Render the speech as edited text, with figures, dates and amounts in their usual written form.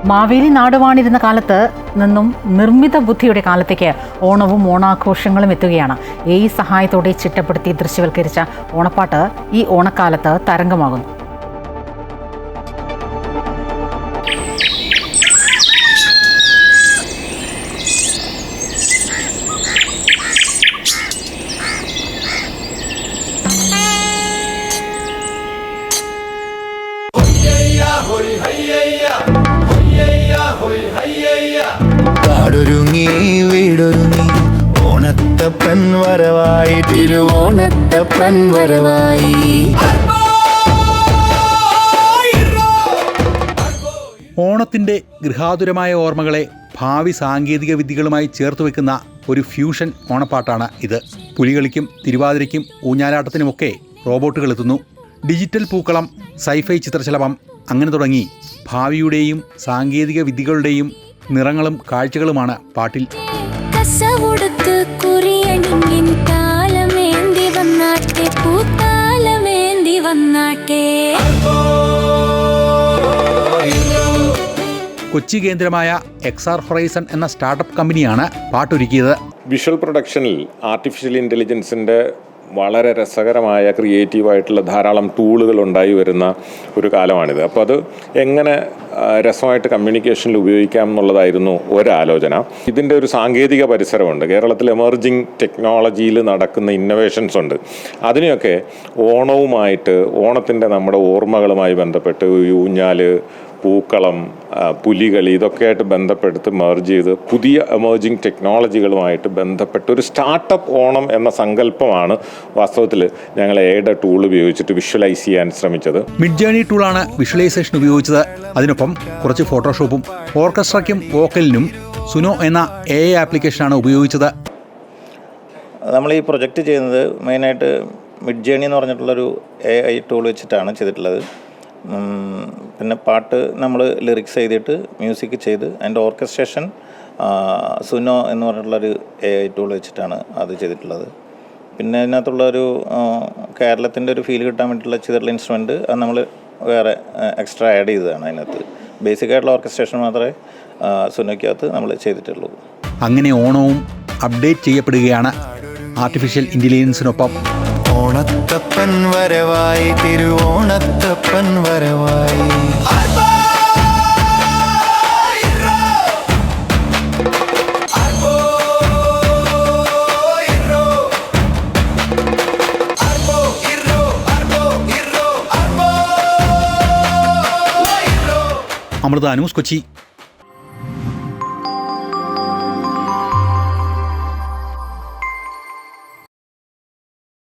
മാവേലി നാടുവാണിരുന്ന കാലത്ത് നിന്നും നിർമ്മിത ബുദ്ധിയുടെ കാലത്തേക്ക് ഓണവും ഓണാഘോഷങ്ങളും എത്തുകയാണ്. AI സഹായത്തോടെ ചിട്ടപ്പെടുത്തി ദൃശ്യവൽക്കരിച്ച ഓണപ്പാട്ട് ഈ ഓണക്കാലത്ത് തരംഗമാകുന്നു. കാടൊരുങ്ങി വീടൊരുങ്ങി ഓണത്തപ്പൻ വരവായി തിരുവോണത്തപ്പൻ വരവായി. ഓണത്തിൻ്റെ ഗൃഹാതുരമായ ഓർമ്മകളെ ഭാവി സാങ്കേതിക വിദ്യകളുമായി ചേർത്ത് വെക്കുന്ന ഒരു ഫ്യൂഷൻ ഓണപ്പാട്ടാണ് ഇത്. പുലികളിക്കും തിരുവാതിരയ്ക്കും ഊഞ്ഞാലാട്ടത്തിനുമൊക്കെ റോബോട്ടുകൾ എത്തുന്നു. ഡിജിറ്റൽ പൂക്കളം, സൈഫൈ ചിത്രശലഭം അങ്ങനെ തുടങ്ങി ഭാവിയുടെയും സാങ്കേതിക വിദ്യകളുടെയും നിറങ്ങളും കാഴ്ചകളുമാണ് പാട്ടിൽ. കൊച്ചി കേന്ദ്രമായ XR ഹൊറൈസൺ എന്ന സ്റ്റാർട്ടപ്പ് കമ്പനിയാണ് പാട്ടൊരുക്കിയത്. വിഷ്വൽ പ്രൊഡക്ഷനിൽ ആർട്ടിഫിഷ്യൽ ഇൻ്റലിജൻസിൻ്റെ വളരെ രസകരമായ ക്രിയേറ്റീവായിട്ടുള്ള ധാരാളം ടൂളുകൾ ഉണ്ടായി വരുന്ന ഒരു കാലമാണിത്. അപ്പോൾ അത് എങ്ങനെ രസമായിട്ട് കമ്മ്യൂണിക്കേഷനിൽ ഉപയോഗിക്കാം എന്നുള്ളതായിരുന്നു ഒരാലോചന. ഇതിൻ്റെ ഒരു സാങ്കേതിക പരിസരമുണ്ട്. കേരളത്തിൽ എമർജിങ് ടെക്നോളജിയിൽ നടക്കുന്ന ഇന്നൊവേഷൻസ് ഉണ്ട്. അതിനെയൊക്കെ ഓണവുമായിട്ട്, ഓണത്തിൻ്റെ നമ്മുടെ ഓർമ്മകളുമായി ബന്ധപ്പെട്ട് ഊഞ്ഞാൽ, പൂക്കളം, പുലികളി ഇതൊക്കെയായിട്ട് ബന്ധപ്പെടുത്ത് മെർജ് ചെയ്ത് പുതിയ എമർജിങ് ടെക്നോളജികളുമായിട്ട് ബന്ധപ്പെട്ട് ഒരു സ്റ്റാർട്ടപ്പ് ഓണം എന്ന സങ്കല്പമാണ് വാസ്തവത്തിൽ ഞങ്ങൾ AI ടൂൾ ഉപയോഗിച്ചിട്ട് വിഷ്വലൈസ് ചെയ്യാൻ ശ്രമിച്ചത്. മിഡ്ജേണി ടൂളാണ് വിഷ്വലൈസേഷൻ ഉപയോഗിച്ചത്. അതിനൊപ്പം കുറച്ച് ഫോട്ടോഷോപ്പും. ഓർക്കസ്ട്രയ്ക്കും വോക്കലിനും സുനോ എന്ന AI ആപ്ലിക്കേഷനാണ് ഉപയോഗിച്ചത്. നമ്മൾ ഈ പ്രൊജക്റ്റ് ചെയ്യുന്നത് മെയിനായിട്ട് മിഡ്ജേണി എന്ന് പറഞ്ഞിട്ടുള്ളൊരു AI ടൂൾ വെച്ചിട്ടാണ് ചെയ്തിട്ടുള്ളത്. പിന്നെ പാട്ട് നമ്മൾ ലിറിക്സ് എഴുതിയിട്ട് മ്യൂസിക് ചെയ്ത് അതിൻ്റെ ഓർക്കസ്ട്രേഷൻ സുനോ എന്ന് പറഞ്ഞിട്ടുള്ളൊരു AI ടൂൾ വെച്ചിട്ടാണ് അത് ചെയ്തിട്ടുള്ളത്. പിന്നെ അതിനകത്തുള്ളൊരു കേരളത്തിൻ്റെ ഒരു ഫീൽ കിട്ടാൻ വേണ്ടിയിട്ടുള്ള ചെയ്തിട്ടുള്ള ഇൻസ്ട്രുമെൻറ്റ് അത് നമ്മൾ വേറെ എക്സ്ട്രാ ആഡ് ചെയ്തതാണ്. അതിനകത്ത് ബേസിക്കായിട്ടുള്ള ഓർക്കസ്ട്രേഷൻ മാത്രമേ സുനോയ്ക്കകത്ത് നമ്മൾ ചെയ്തിട്ടുള്ളൂ. അങ്ങനെ ഓണവും അപ്ഡേറ്റ് ചെയ്യപ്പെടുകയാണ് ആർട്ടിഫിഷ്യൽ ഇൻ്റലിജൻസിനൊപ്പം. ഓണത്തപ്പൻ വരവായി തിരുവോണത്തപ്പൻ വരവായി. അമൃത ന്യൂസ്, കൊച്ചി.